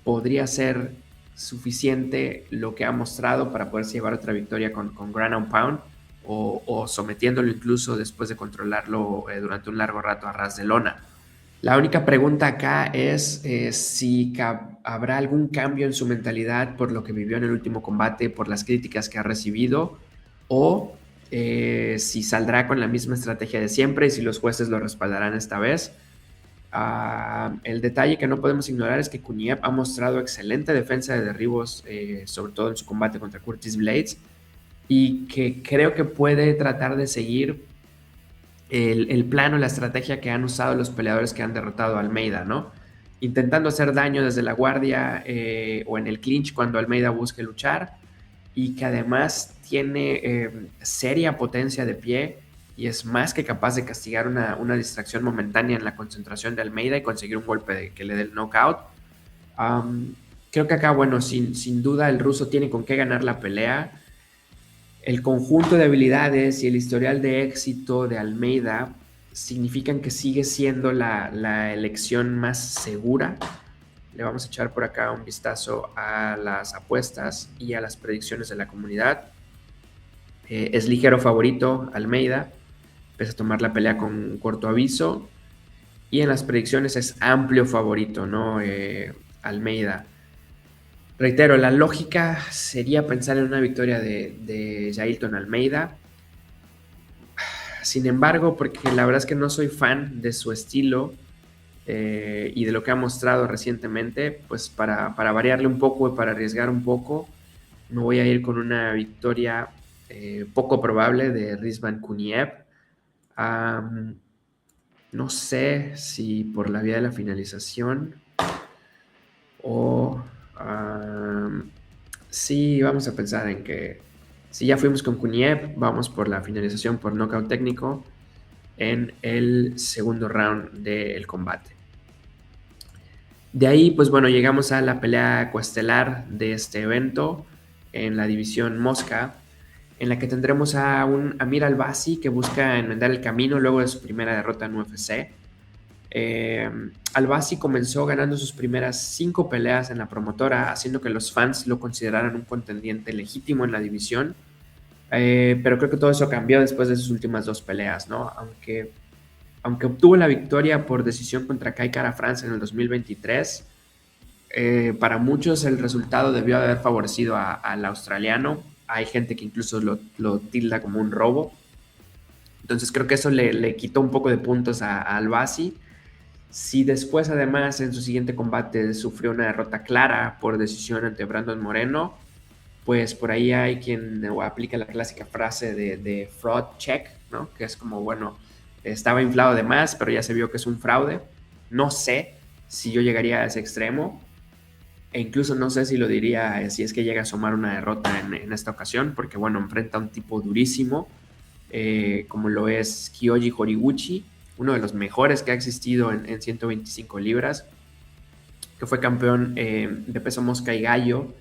podría ser suficiente lo que ha mostrado para poderse llevar otra victoria con Ground and Pound o sometiéndolo incluso después de controlarlo durante un largo rato a ras de lona. La única pregunta acá es si habrá algún cambio en su mentalidad por lo que vivió en el último combate, por las críticas que ha recibido, o si saldrá con la misma estrategia de siempre y si los jueces lo respaldarán esta vez. El detalle que no podemos ignorar es que Kuniev ha mostrado excelente defensa de derribos, sobre todo en su combate contra Curtis Blades, y que creo que puede tratar de seguir el plano, la estrategia que han usado los peleadores que han derrotado a Almeida, ¿no? Intentando hacer daño desde la guardia o en el clinch cuando Almeida busque luchar, y que además tiene seria potencia de pie y es más que capaz de castigar una distracción momentánea en la concentración de Almeida y conseguir un golpe que le dé el knockout. Creo que acá, bueno, sin duda el ruso tiene con qué ganar la pelea. El conjunto de habilidades y el historial de éxito de Almeida significan que sigue siendo la elección más segura, le vamos a echar por acá un vistazo a las apuestas y a las predicciones de la comunidad. Es ligero favorito Almeida, pese a tomar la pelea con un corto aviso. Y en las predicciones es amplio favorito, ¿no? Almeida. Reitero, la lógica sería pensar en una victoria de Jailton Almeida. Sin embargo, porque la verdad es que no soy fan de su estilo y de lo que ha mostrado recientemente, pues para variarle un poco y para arriesgar un poco, me voy a ir con una victoria poco probable de Rizvan Kuniev. No sé si por la vía de la finalización o sí, vamos a pensar en que si ya fuimos con Kuniev, vamos por la finalización por nocaut técnico en el segundo round del combate. De ahí, pues bueno, llegamos a la pelea coestelar de este evento en la división Mosca, en la que tendremos a un Amir Albazi que busca enmendar el camino luego de su primera derrota en UFC. Albazi comenzó ganando sus primeras 5 peleas en la promotora, haciendo que los fans lo consideraran un contendiente legítimo en la división. Pero creo que todo eso cambió después de sus últimas 2 peleas, ¿no? Aunque obtuvo la victoria por decisión contra Kai Kara France en el 2023, para muchos el resultado debió haber favorecido al australiano. Hay gente que incluso lo tilda como un robo. Entonces creo que eso le quitó un poco de puntos a Albazi. Si después además en su siguiente combate sufrió una derrota clara por decisión ante Brandon Moreno, pues por ahí hay quien aplica la clásica frase de fraud check, ¿no? Que es como, bueno, estaba inflado de más, pero ya se vio que es un fraude. No sé si yo llegaría a ese extremo, e incluso no sé si lo diría si es que llega a asomar una derrota en esta ocasión, porque bueno, enfrenta a un tipo durísimo, como lo es Kyoji Horiguchi, uno de los mejores que ha existido en 125 libras, que fue campeón de peso mosca y gallo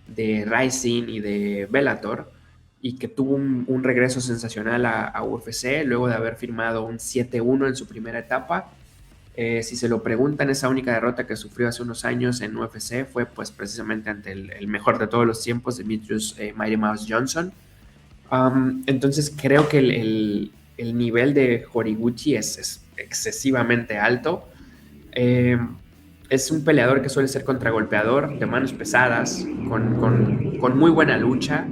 de Rising y de Bellator, y que tuvo un regreso sensacional a UFC luego de haber firmado un 7-1 en su primera etapa. Si se lo preguntan, esa única derrota que sufrió hace unos años en UFC fue pues precisamente ante el mejor de todos los tiempos, Demetrius Mighty Mouse Johnson. Entonces creo que el nivel de Horiguchi es excesivamente alto. Es un peleador que suele ser contragolpeador, de manos pesadas, con muy buena lucha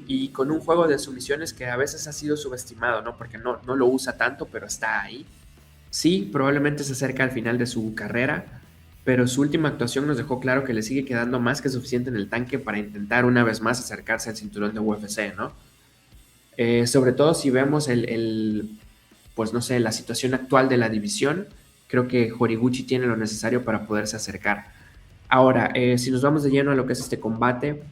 y con un juego de sumisiones que a veces ha sido subestimado, ¿no? Porque no lo usa tanto, pero está ahí. Sí, probablemente se acerca al final de su carrera, pero su última actuación nos dejó claro que le sigue quedando más que suficiente en el tanque para intentar una vez más acercarse al cinturón de UFC, ¿no? Sobre todo si vemos pues no sé, la situación actual de la división, creo que Horiguchi tiene lo necesario para poderse acercar. Ahora, si nos vamos de lleno a lo que es este combate,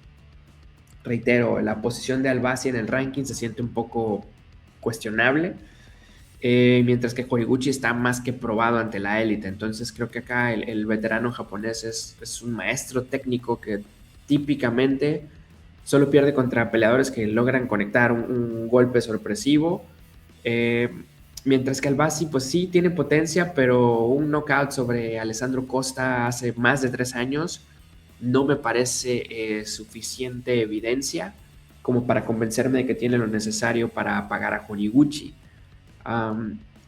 reitero, la posición de Albazi en el ranking se siente un poco cuestionable, mientras que Horiguchi está más que probado ante la élite. Entonces creo que acá el veterano japonés es un maestro técnico que típicamente solo pierde contra peleadores que logran conectar un golpe sorpresivo. Eh, Mientras que Albazi, pues sí, tiene potencia, pero un knockout sobre Alessandro Costa hace más de 3 años no me parece suficiente evidencia como para convencerme de que tiene lo necesario para apagar a Horiguchi.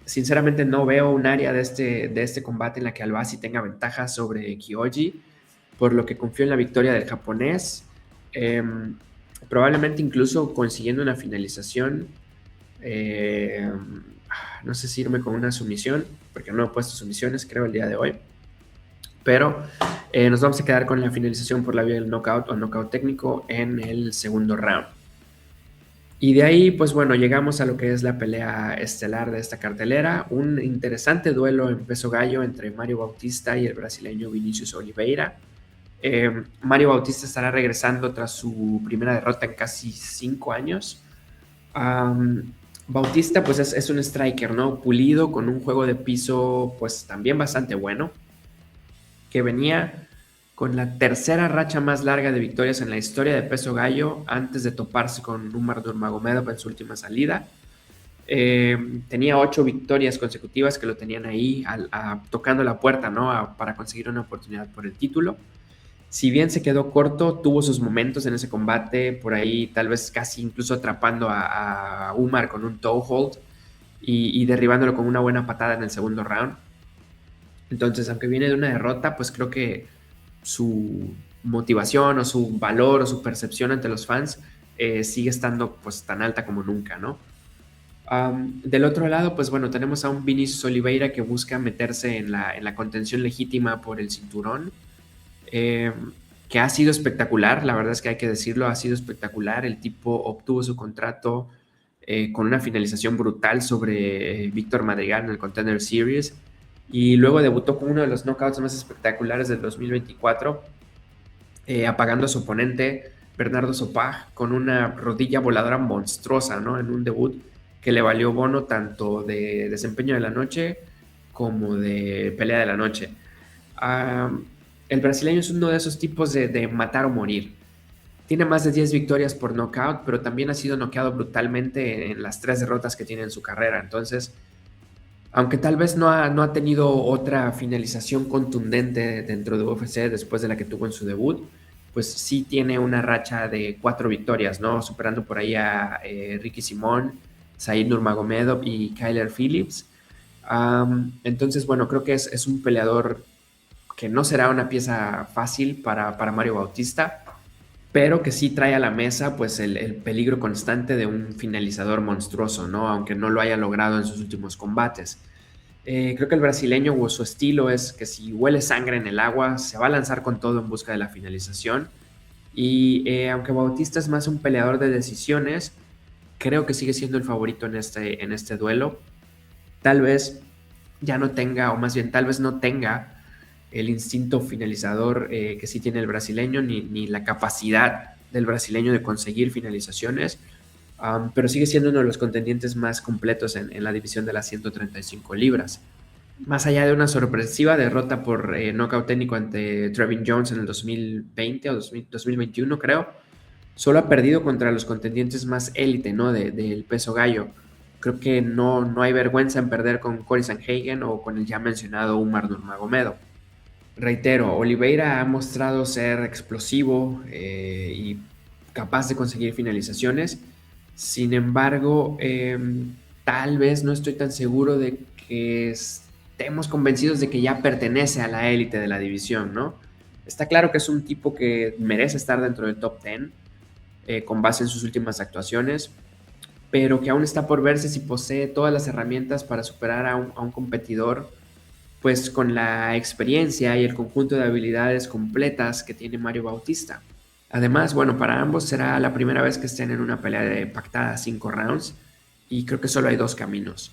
Sinceramente no veo un área de este combate en la que Albazi tenga ventaja sobre Kyoji, por lo que confío en la victoria del japonés, probablemente incluso consiguiendo una finalización. No sé si irme con una sumisión, porque no he puesto sumisiones creo el día de hoy, pero nos vamos a quedar con la finalización por la vía del knockout o knockout técnico en el segundo round. Y de ahí, pues bueno, llegamos a lo que es la pelea estelar de esta cartelera, un interesante duelo en peso gallo entre Mario Bautista y el brasileño Vinicius Oliveira. Mario Bautista estará regresando tras su primera derrota en casi 5 años. Bautista pues es un striker, ¿no? Pulido, con un juego de piso pues también bastante bueno, que venía con la tercera racha más larga de victorias en la historia de peso gallo antes de toparse con Umar Nurmagomedov en su última salida. Tenía 8 victorias consecutivas que lo tenían ahí tocando la puerta, ¿no? Para conseguir una oportunidad por el título. Si bien se quedó corto, tuvo sus momentos en ese combate, por ahí tal vez casi incluso atrapando a Umar con un toe hold y derribándolo con una buena patada en el segundo round. Entonces, aunque viene de una derrota, pues creo que su motivación o su valor o su percepción ante los fans sigue estando pues tan alta como nunca, ¿no? Del otro lado, pues bueno, tenemos a un Vinicius Oliveira que busca meterse en la contención legítima por el cinturón, eh, que ha sido espectacular, la verdad es que hay que decirlo, ha sido espectacular. El tipo obtuvo su contrato con una finalización brutal sobre Víctor Madrigal en el Contender Series y luego debutó con uno de los knockouts más espectaculares del 2024, apagando a su oponente Bernardo Sopaj con una rodilla voladora monstruosa, ¿no? En un debut que le valió bono tanto de desempeño de la noche como de pelea de la noche. Um, el brasileño es uno de esos tipos de matar o morir. Tiene más de 10 victorias por knockout, pero también ha sido noqueado brutalmente en las 3 derrotas que tiene en su carrera. Entonces, aunque tal vez no ha tenido otra finalización contundente dentro de UFC después de la que tuvo en su debut, pues sí tiene una racha de 4 victorias, ¿no? Superando por ahí a Ricky Simón, Said Nurmagomedov y Kyler Phillips. Entonces, bueno, creo que es un peleador que no será una pieza fácil para Mario Bautista, pero que sí trae a la mesa pues el peligro constante de un finalizador monstruoso, ¿no? Aunque no lo haya logrado en sus últimos combates. Creo que el brasileño o su estilo es que si huele sangre en el agua, se va a lanzar con todo en busca de la finalización. Y aunque Bautista es más un peleador de decisiones, creo que sigue siendo el favorito en este duelo. Tal vez ya no tenga, o más bien tal vez no tenga el instinto finalizador que sí tiene el brasileño, ni la capacidad del brasileño de conseguir finalizaciones, pero sigue siendo uno de los contendientes más completos en la división de las 135 libras. Más allá de una sorpresiva derrota por nocaut técnico ante Trevin Jones en el 2020 o 2021, creo, solo ha perdido contra los contendientes más élite, ¿no? Del peso gallo. Creo que no hay vergüenza en perder con Cory Sanhagen o con el ya mencionado Umar Nurmagomedov. Reitero, Oliveira ha mostrado ser explosivo y capaz de conseguir finalizaciones. Sin embargo, tal vez no estoy tan seguro de que estemos convencidos de que ya pertenece a la élite de la división, ¿no? Está claro que es un tipo que merece estar dentro del top 10 con base en sus últimas actuaciones, pero que aún está por verse si posee todas las herramientas para superar a un competidor pues con la experiencia y el conjunto de habilidades completas que tiene Mario Bautista. Además, bueno, para ambos será la primera vez que estén en una pelea de pactada 5 rounds y creo que solo hay 2 caminos.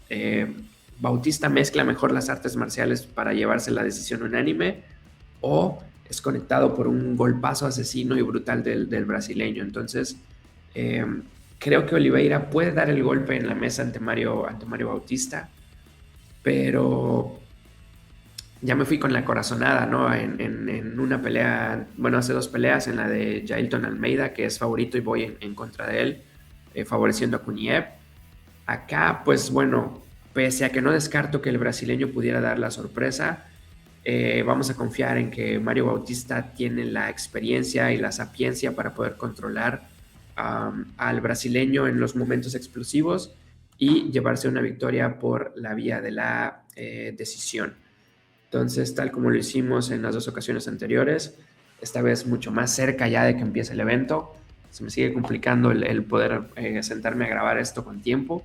Eh, Bautista mezcla mejor las artes marciales para llevarse la decisión unánime o es conectado por un golpazo asesino y brutal del brasileño. Entonces, eh, creo que Oliveira puede dar el golpe en la mesa ante Mario Bautista, pero ya me fui con la corazonada, ¿no? En una pelea, bueno, hace 2 peleas, en la de Jailton Almeida, que es favorito y voy en contra de él, favoreciendo a Kuniev. Acá, pues bueno, pese a que no descarto que el brasileño pudiera dar la sorpresa, vamos a confiar en que Mario Bautista tiene la experiencia y la sapiencia para poder controlar al brasileño en los momentos explosivos y llevarse una victoria por la vía de la decisión. Entonces, tal como lo hicimos en las 2 ocasiones anteriores, esta vez mucho más cerca ya de que empiece el evento. Se me sigue complicando el poder sentarme a grabar esto con tiempo.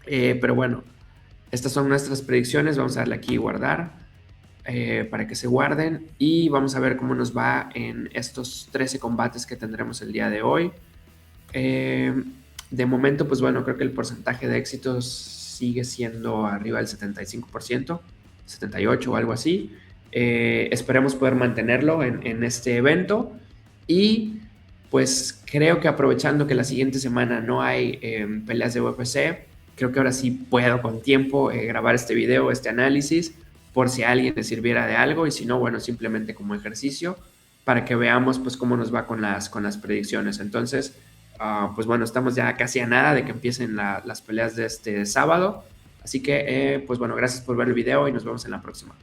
Pero bueno, estas son nuestras predicciones. Vamos a darle aquí guardar para que se guarden y vamos a ver cómo nos va en estos 13 combates que tendremos el día de hoy. De momento, pues bueno, creo que el porcentaje de éxitos sigue siendo arriba del 75%, 78 o algo así. Esperemos poder mantenerlo en este evento y pues creo que aprovechando que la siguiente semana no hay peleas de UFC, creo que ahora sí puedo con tiempo grabar este video, este análisis, por si a alguien le sirviera de algo y si no, bueno, simplemente como ejercicio para que veamos pues cómo nos va con las predicciones. Entonces, Pues bueno, estamos ya casi a nada de que empiecen las peleas de este sábado. Así que, pues bueno, gracias por ver el video y nos vemos en la próxima.